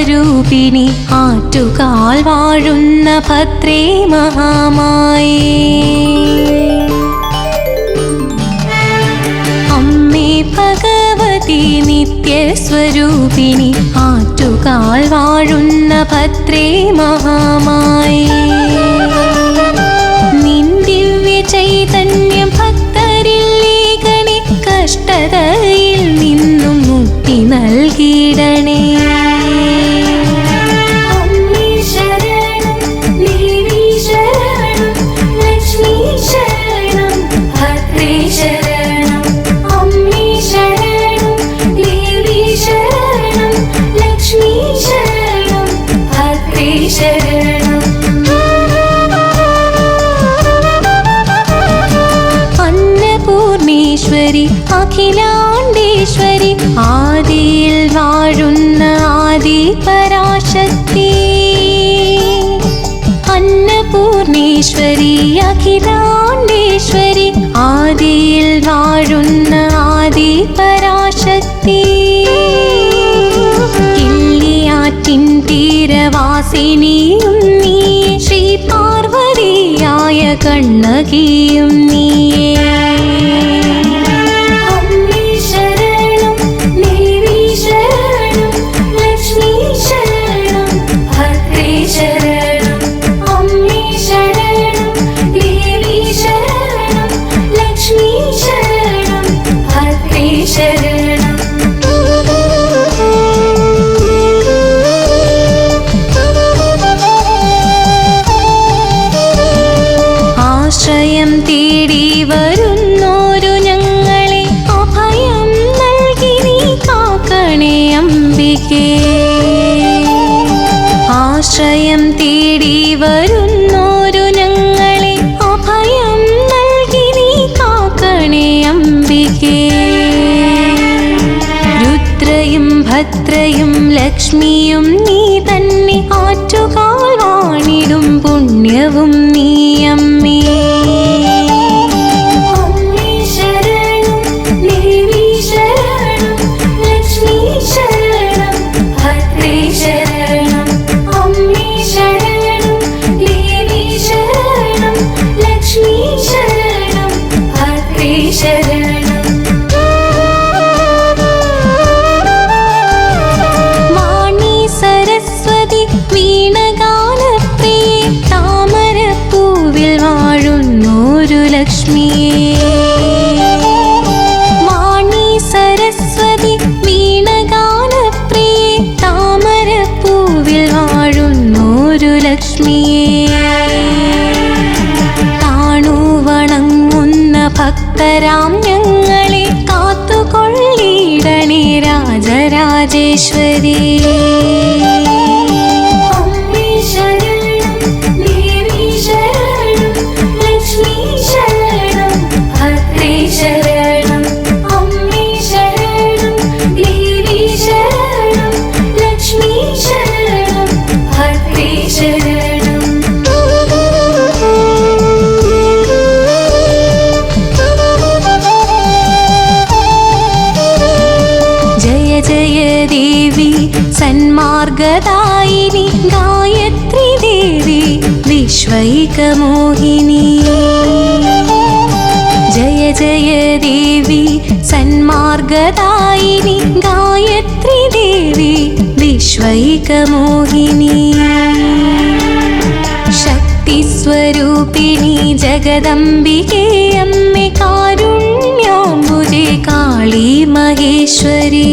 സ്വരൂപിണി ആറ്റുകാൽ വാഴുന്ന ഭദ്രേ മഹാമായേ. അമ്മേ ഭഗവതി നിത്യസ്വരൂപിണി ആറ്റുകാൽ വാഴുന്ന ഭദ്രേ മഹാമായേ. നിൻ ദിവ്യ ചൈതന്യം ഭക്തരിൽ ഏകണേ, കഷ്ടതയിൽ നിന്നും മുക്തി നൽകിയിടണേ. അന്നപൂർണേശ്വരി അഖിലാണ്ടേശ്വരി ആദിയിൽ വാഴുന്ന ആദിപരാശക്തി. അന്നപൂർണേശ്വരി അഖിലാണ്ടേശ്വരി ആദിയിൽ വാഴുന്ന ആദിപരാശക്തി. കിള്ളിയാറ്റിൻ തീരവാസിനിയും നീ, ശ്രീ പാർവതിയായ കണ്ണകിയും നീയേ. ആശ്രയം തേടി വരുന്നോരു ഞങ്ങളെ അഭയം നൽകി നീ കാക്കണേ അംബികേ. ആശ്രയം തേടി വരുന്നോരു ഞങ്ങളെ അഭയം നൽകി നീ കാക്കണേ അംബികേ. രുദ്രയും ഭദ്രയും ലക്ഷ്മിയും നീ തന്നെ, ആറ്റുകാൽ വാണിടും പുണ്യവും നീ അമ്മേ. വാണി സരസ്വതി വീണഗാനപ്രിയേ, താമരപ്പൂവിൽ വാഴുന്നോരു ലക്ഷ്മിയേ. വാണി സരസ്വതി വീണഗാനപ്രിയേ, താമരപ്പൂവിൽ വാഴുന്നോരു ലക്ഷ്മിയേ. താണു വണങ്ങുന്ന ഭക്തരാം ഞങ്ങളെ കാത്തുകൊള്ളിടണേ രാജരാജേശ്വരി. देवी सन्मार्गदायिनी गायत्री देवी विश्वैकमोहिनी. जय जय देवी सन्मार्गदायिनी गायत्री देवी विश्वैकमोहिनी. शक्तिस्वरूपिणी जगदम्बिके अम्मे कारुण्याम्बुजे काली महेश्वरी.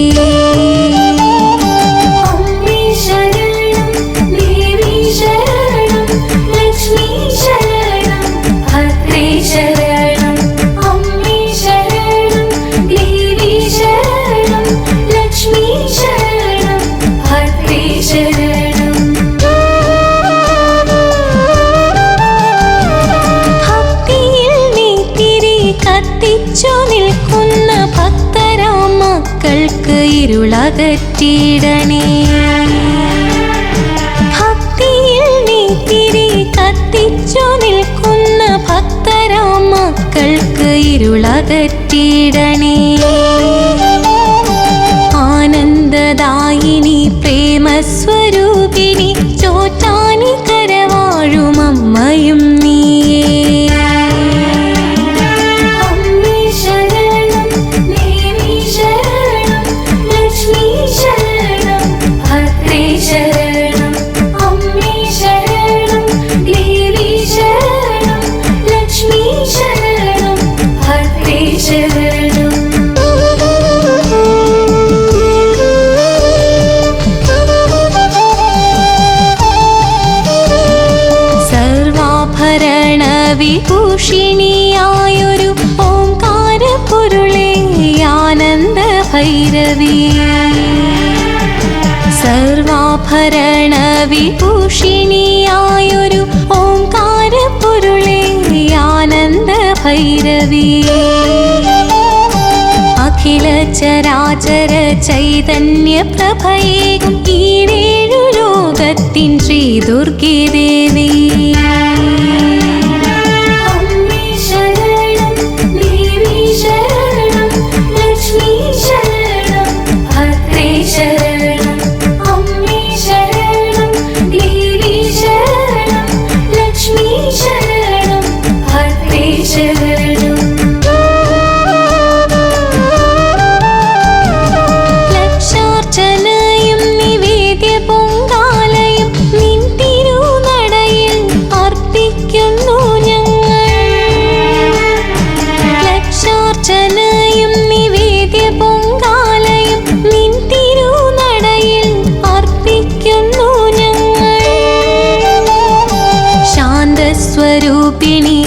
നിൽക്കുന്ന ഭക്തരാം മക്കൾക്ക് ഇരുളകറ്റിയിടണേ. ഭക്തിയിൽ നീതിരി കത്തിച്ചു നിൽക്കുന്ന ഭക്തരാം മക്കൾക്ക് ഇരുളകറ്റിയിടണേ. ആനന്ദദായിനി പ്രേമസ്വരൂപിണി വിഭൂഷിണിയായൊരു ഓംകാര പൊരുളേ ആനന്ദ ഭൈരവി. സർവാഭരണ വിഭൂഷിണിയായൊരു ഓംകാര പൊരുളേ ആനന്ദ ഭൈരവി. അഖില ചരാചര ചൈതന്യ പ്രഭയേകും ഈരേഴു ലോകത്തിൻ ശ്രീ ദുർഗേ ദേവി. സ്വരൂപിണി